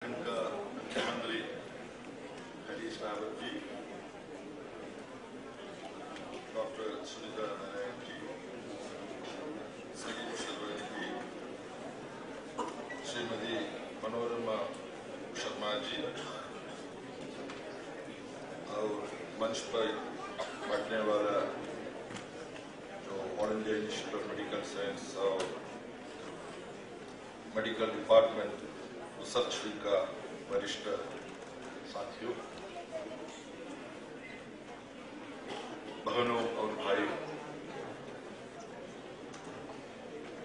इनका मुख्यमंत्री हरीश रावत जी, डॉक्टर सुनीता नारायण जी, सलीम शर्मा जी, श्रीमती मनोरमा शर्मा जी और मंच पर बैठने वाला जो all India institute of medical science और मेडिकल डिपार्टमेंट रिसर्च विंग का वरिष्ठ साथियों, बहनों और भाइयों,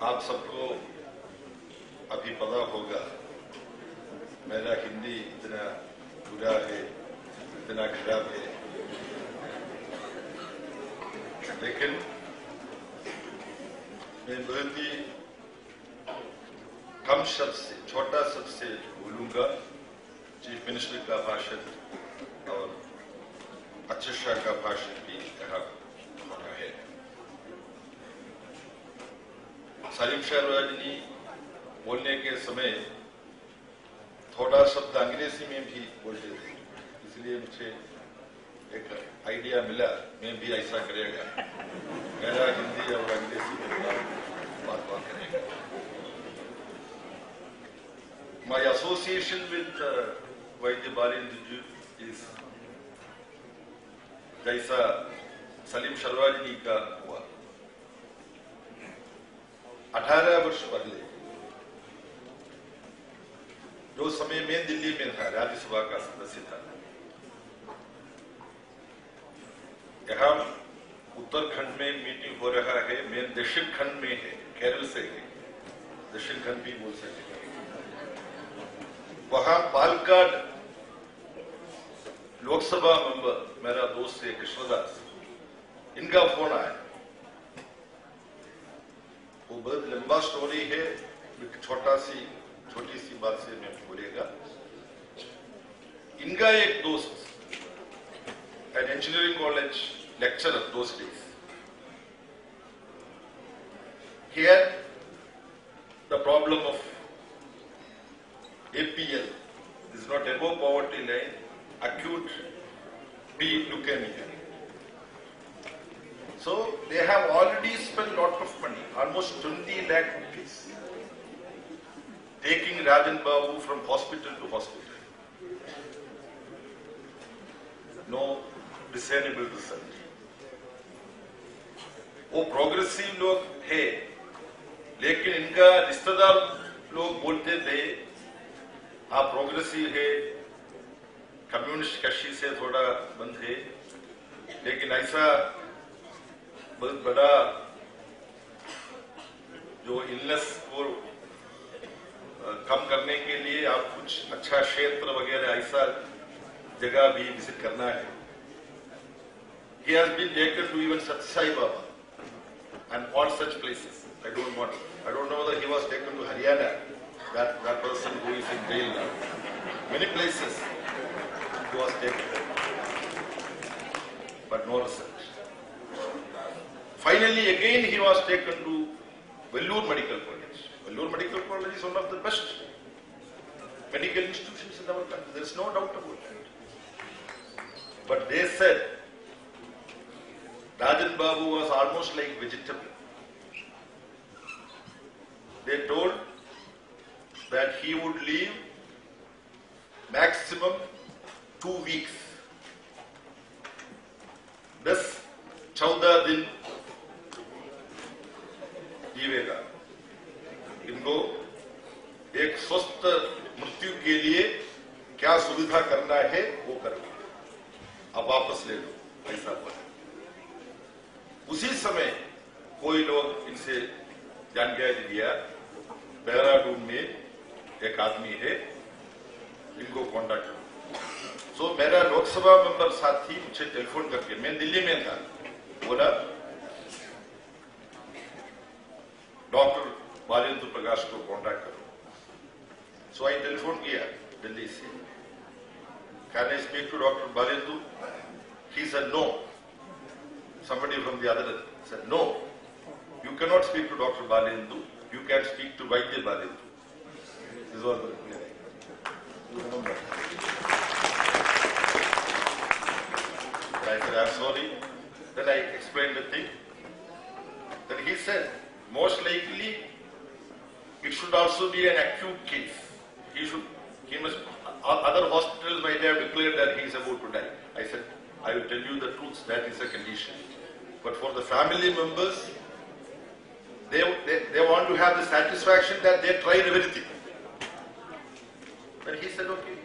आप सबको अभी पता होगा मेरा हिंदी इतना बुरा है, इतना खराब है, लेकिन मैं बहुत ही कम शब्द से, छोटा शब्द से बोलूंगा। चीफ मिनिस्टर का भाषण और अमित शाह का भाषण भी यहाँ होना है। सलीम शर्मा जी बोलने के समय थोड़ा शब्द अंग्रेजी में भी बोलते थे, इसलिए मुझे एक आइडिया मिला, मैं भी ऐसा करेगा, मेरा हिंदी और अंग्रेजी में बात करेगा। My association with Vaidya Balendra is जैसा सलीम शर्मा जी का हुआ। 18 वर्ष पहले जो समय में दिल्ली में था, राज्यसभा का सदस्य था, यहाँ उत्तराखंड में मीटिंग हो रहा है, मैं दक्षिण खंड में है, केरल से है, दक्षिण खंड भी बोल सकते। वहां पालकाड लोकसभा मेंबर मेरा दोस्त है कृष्णदास, इनका फोन आया। वो बहुत लंबा स्टोरी है, एक छोटी सी बात से मैं बोलेगा। इनका एक दोस्त an engineering college lecturer those days, he had the problem of APL, this is not above poverty line, acute B leukemia. So they have already spent a lot of money, almost 20 lakh rupees, taking Rajan Babu from hospital to hospital. No discernible result. वो progressive लोग है, लेकिन इनका रिश्तेदार लोग बोलते थे आप प्रोग्रेसिव है, कम्युनिस्ट कशी से थोड़ा बंद है, लेकिन ऐसा बहुत बड़ा जो इलनेस को कम करने के लिए आप कुछ अच्छा क्षेत्र वगैरह ऐसा जगह भी विजिट करना है। He has been taken to even Sathya Sai Baba and all such places. I don't know whether he was taken to Haryana, that person who is in jail now. Many places he was taken, but no result. Finally, again he was taken to Vellore Medical College. Vellore Medical College is one of the best medical institutions in our country. There is no doubt about that. But they said Rajan Babu was almost like vegetable. They told that he would live maximum 2 weeks. 14 दिन जीवेगा। इनको एक स्वस्थ मृत्यु के लिए क्या सुविधा करना है वो करो, अब वापस ले लो, ऐसा बोला। उसी समय कोई लोग इनसे जानकारी दिया, देहरादून में एक आदमी है, इनको कांटेक्ट करो। सो मेरा लोकसभा मेंबर साथी मुझे टेलीफोन करके, मैं दिल्ली में था, बोला डॉक्टर बालेंद्र प्रकाश को कांटेक्ट करो। सो आई टेलीफोन किया दिल्ली से, can I speak to doctor Balendra? He said no. Somebody from the other said, no, you cannot speak to Dr. Balendu, you can speak to Vaidya Balendu. This was the reply. sorry. Then I explained the thing. Then he said, most likely, it should also be an acute case. Other hospitals might have declared that he is about to die. I said, I will tell you the truth, that is a condition. But for the family members, they want to have the satisfaction that they tried everything. Then he said, okay.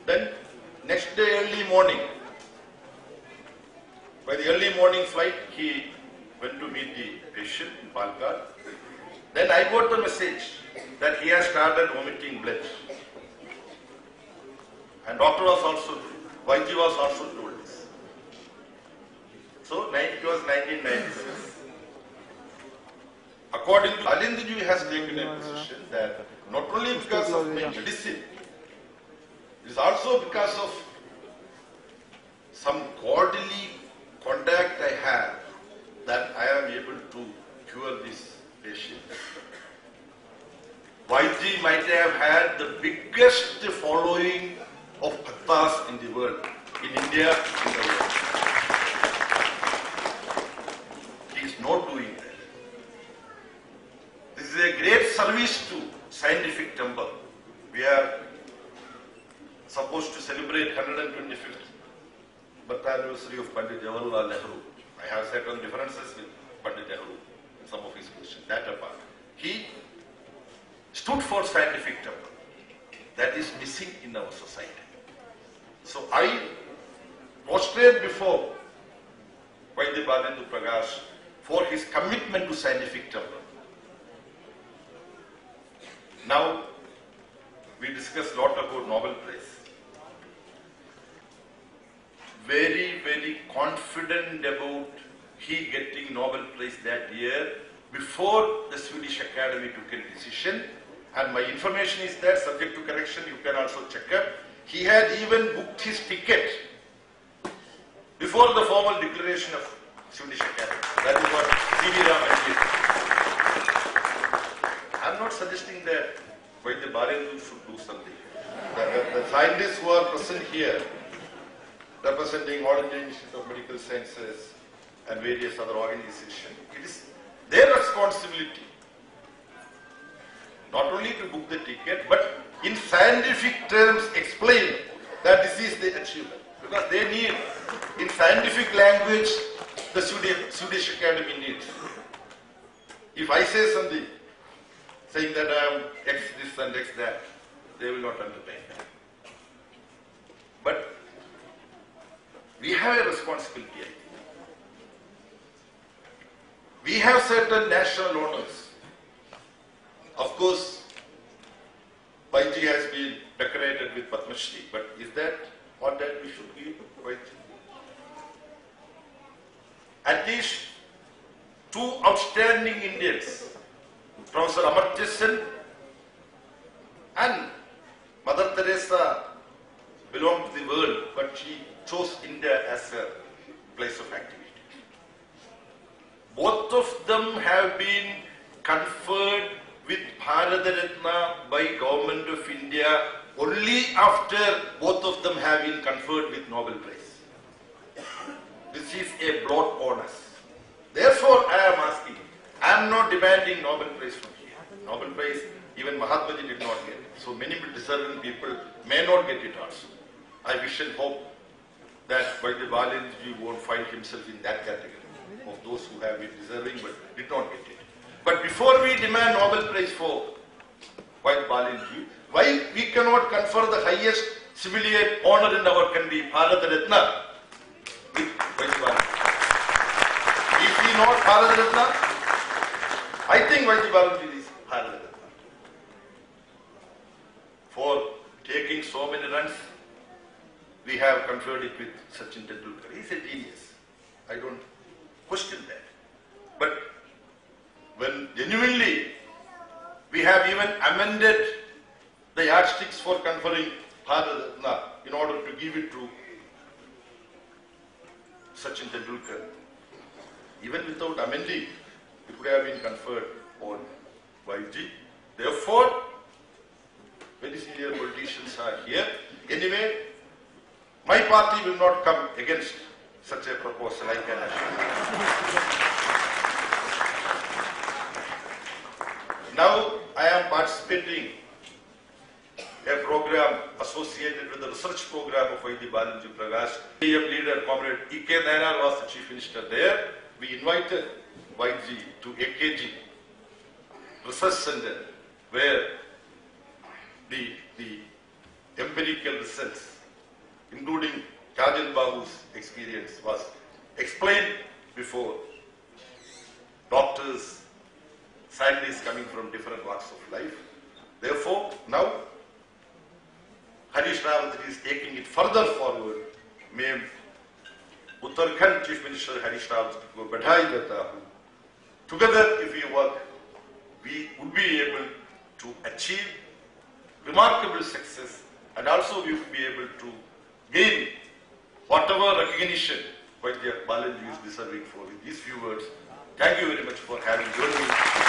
Then, next day early morning, by the early morning flight, he went to meet the patient in Palakkad. Then I got the message that he has started vomiting blood. And doctor was also, YG was also told this. So, it was 1996. According to Alindji has taken a position that not only because of my medicine, it is also because of some godly contact I have that I am able to cure this patient. YG might have had the biggest following of bhaktas in the world, in India, in the world. He is not doing that. This is a great service to scientific temple. We are supposed to celebrate 125th birth anniversary of Pandit Jawaharlal Nehru. I have certain differences with Pandit Nehru in some of his questions. That apart, he stood for scientific temple. That is missing in our society. So I prostrate before Vaidya Balendu Prakash for his commitment to scientific temple. Now, we discussed a lot about Nobel Prize. Very, very confident about he getting Nobel Prize that year before the Swedish Academy took a decision. And my information is there, subject to correction, you can also check up. He had even booked his ticket before the formal declaration of Swedish Academy. That is what C.V. Raman did. I am not suggesting that Vaidya Balendu should do something. The scientists who are present here, representing All India Institute of Medical Sciences and various other organizations, it is their responsibility not only to book the ticket, but in scientific terms explain that this is the achievement. Because they need, in scientific language, the Swedish Academy needs. If I say something, saying that I am X this and X that, they will not entertain that. But we have a responsibility, I think. We have certain national honors. Of course, YG has been decorated with Padma Shri, but is that what that we should give YG? At least two outstanding Indians, Professor Amartya Sen and Mother Teresa, belong to the world, but she chose India as a place of activity. Both of them have been conferred with Bharata Ratna by Government of India only after both of them have been conferred with Nobel Prize. This is a broad honors. Therefore, I am asking, I am not demanding Nobel Prize from here. Nobel Prize, even Mahatma Ji did not get it. So many deserving people may not get it also. I wish and hope that Vaidya Balendu won't find himself in that category of those who have been deserving but did not get it. But before we demand Nobel Prize for Vaidya Balendu, why we cannot confer the highest civilian honor in our country, Bharata Ratna, with Vaidya Balendu? Is he not Bharata Ratna? I think Vaidya Balendu is Bharata Ratna. For taking so many runs, we have conferred it with Sachin Tendulkar. He is a genius. I don't question that. But when genuinely we have even amended the yardsticks for conferring Bharata Ratna in order to give it to Sachin Tendulkar, even without amending, it would have been conferred on YG. Therefore, very senior politicians are here. Anyway, My party will not come against such a proposal, I can assure you. Now I am participating a program associated with the research program of Vaidhi Balanji Prakash. PM leader, Comrade E.K. Nayanar was the Chief Minister there. We invited Vaidhi to AKG Research Center, where the empirical results, including Kajal Babu's experience, was explained before doctors, scientists coming from different walks of life. Therefore, now Harish Rawat is taking it further forward. मैं Uttarakhand Chief Minister Harish Rawat को बधाई देता हूँ. Together, if we work, we would be able to achieve remarkable success, and also we would be able to gain whatever recognition Vaidhi Balanji is deserving for. With these few words, thank you very much for having joined me.